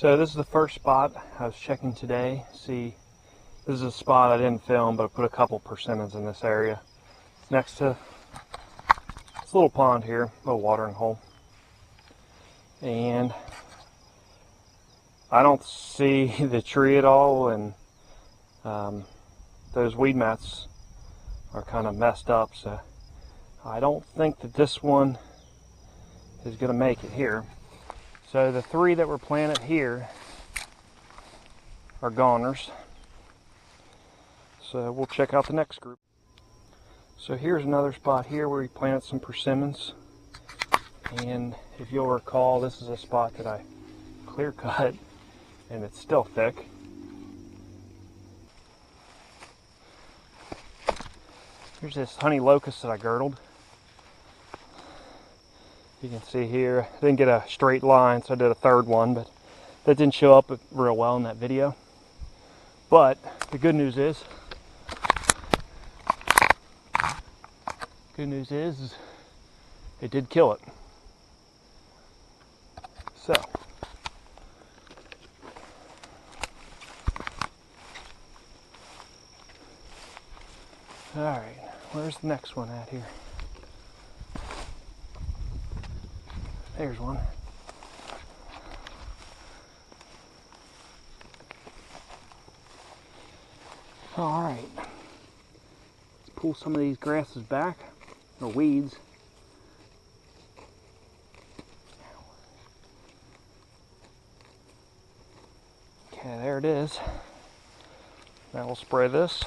So this is the first spot I was checking today. See, this is a spot I didn't film, but I put a couple persimmons in this area. Next to this little pond here, little watering hole. And I don't see the tree at all, and those weed mats are kind of messed up, so I don't think that this one is going to make it here. So the three that were planted here are goners. So we'll check out the next group. So here's another spot here where we planted some persimmons. And if you'll recall, this is a spot that I clear cut, and it's still thick. Here's this honey locust that I girdled. You can see here, I didn't get a straight line, so I did a third one, but that didn't show up real well in that video. But the good news is it did kill it. So all right, where's the next one at here? There's one. All right, let's pull some of these grasses back, or weeds. Okay, there it is. Now we'll spray this.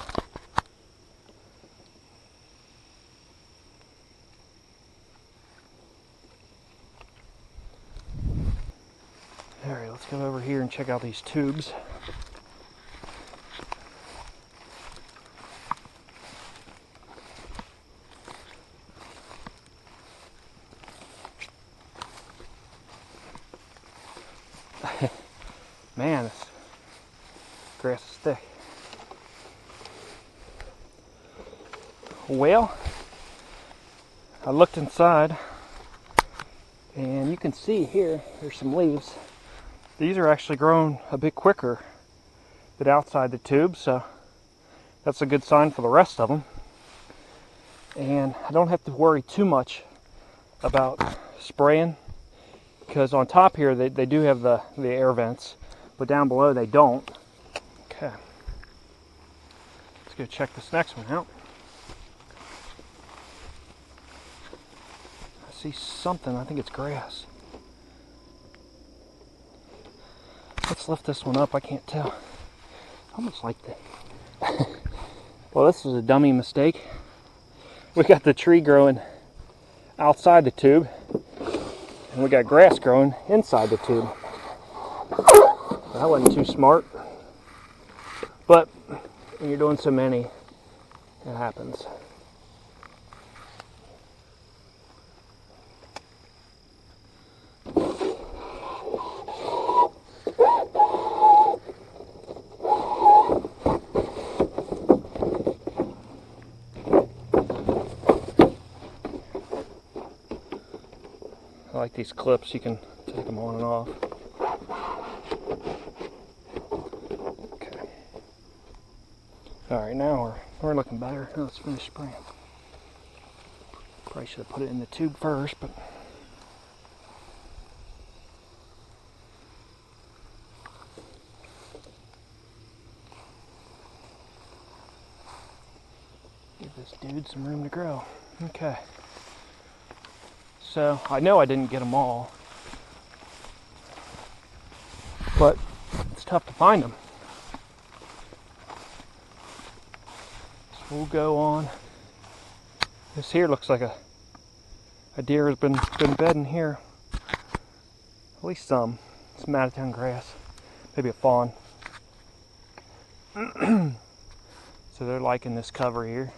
Alright, let's go over here and check out these tubes. Man, this grass is thick. Well, I looked inside, and you can see here, there's some leaves. These are actually growing a bit quicker than outside the tube, so that's a good sign for the rest of them. And I don't have to worry too much about spraying, because on top here they do have the air vents, but down below they don't. Okay, let's go check this next one out. I see something, I think it's grass. Let's lift this one up, I can't tell. Almost like that. Well, this was a dummy mistake. We got the tree growing outside the tube, and we got grass growing inside the tube. That wasn't too smart. But when you're doing so many, it happens. I like these clips, you can take them on and off. Okay. Alright, now we're looking better. Now let's finish spraying. Probably should have put it in the tube first, but give this dude some room to grow. Okay. So I know I didn't get them all, but it's tough to find them. So we'll go on. This here looks like a deer has been bedding here. At least some out of town grass, maybe a fawn. So they're liking this cover here.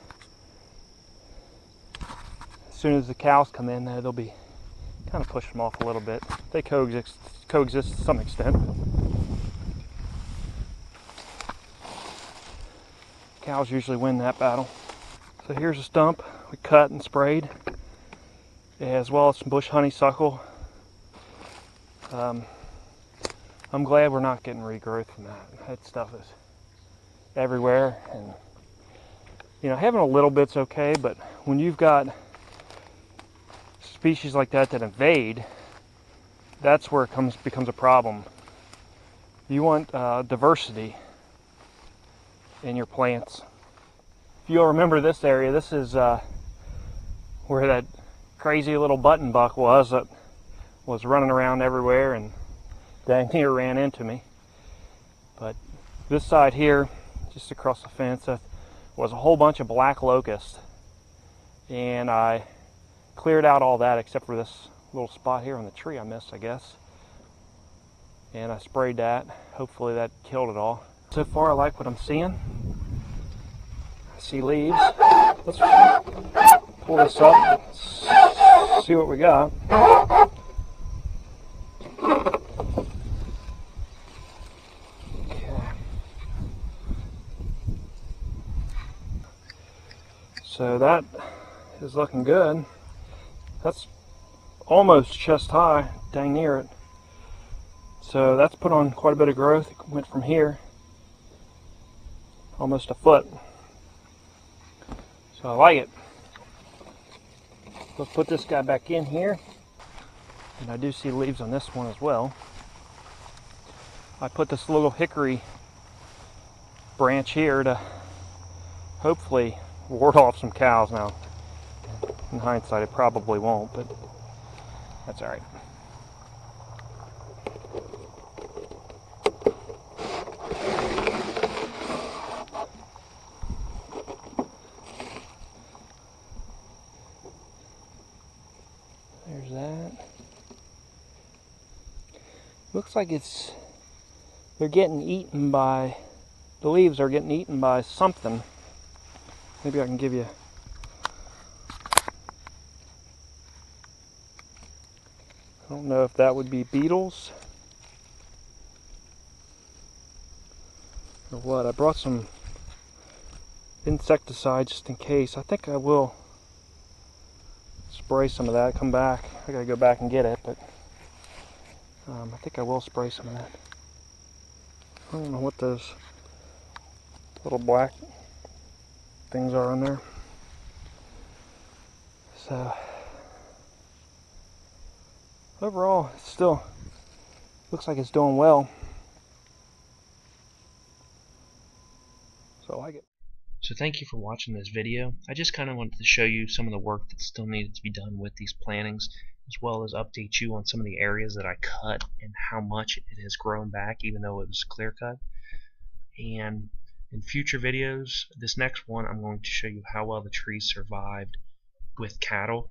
As soon as the cows come in, they'll be kind of push them off a little bit. They coexist to some extent. Cows usually win that battle. So here's a stump we cut and sprayed, as well as some bush honeysuckle. I'm glad we're not getting regrowth from that. That stuff is everywhere, and you know, having a little bit's okay, but when you've got species like that that invade, that's where it becomes a problem. You want diversity in your plants. If you'll remember this area, this is where that crazy little button buck was that was running around everywhere, and dang near ran into me. But this side here, just across the fence, was a whole bunch of black locust, and I cleared out all that except for this little spot here on the tree I missed, I guess. And I sprayed that. Hopefully that killed it all. So far I like what I'm seeing. I see leaves. Let's pull this up, see what we got. Okay. So that is looking good. That's almost chest high, dang near it. So that's put on quite a bit of growth. It went from here almost a foot. So I like it. Let's put this guy back in here. And I do see leaves on this one as well. I put this little hickory branch here to hopefully ward off some cows. Now, in hindsight, it probably won't, but that's all right. There's that. Looks like they're getting eaten by, the leaves are getting eaten by something. Maybe I can give you, I don't know if that would be beetles or what. I brought some insecticide just in case. I think I will spray some of that, come back. I gotta go back and get it, but I think I will spray some of that. I don't know what those little black things are on there. So overall, it still looks like it's doing well. So I like it. So thank you for watching this video. I just kind of wanted to show you some of the work that still needed to be done with these plantings, as well as update you on some of the areas that I cut and how much it has grown back, even though it was clear cut. And in future videos, this next one, I'm going to show you how well the trees survived with cattle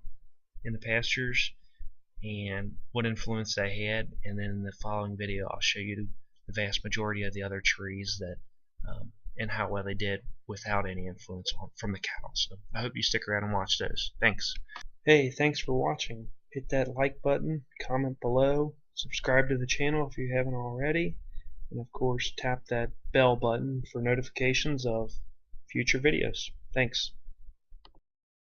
in the pastures and what influence they had. And then in the following video, I'll show you the vast majority of the other trees that and how well they did without any influence from the cattle. So I hope you stick around and watch those. Thanks. Hey, thanks for watching. Hit that like button, comment below, subscribe to the channel if you haven't already, and of course tap that bell button for notifications of future videos. Thanks.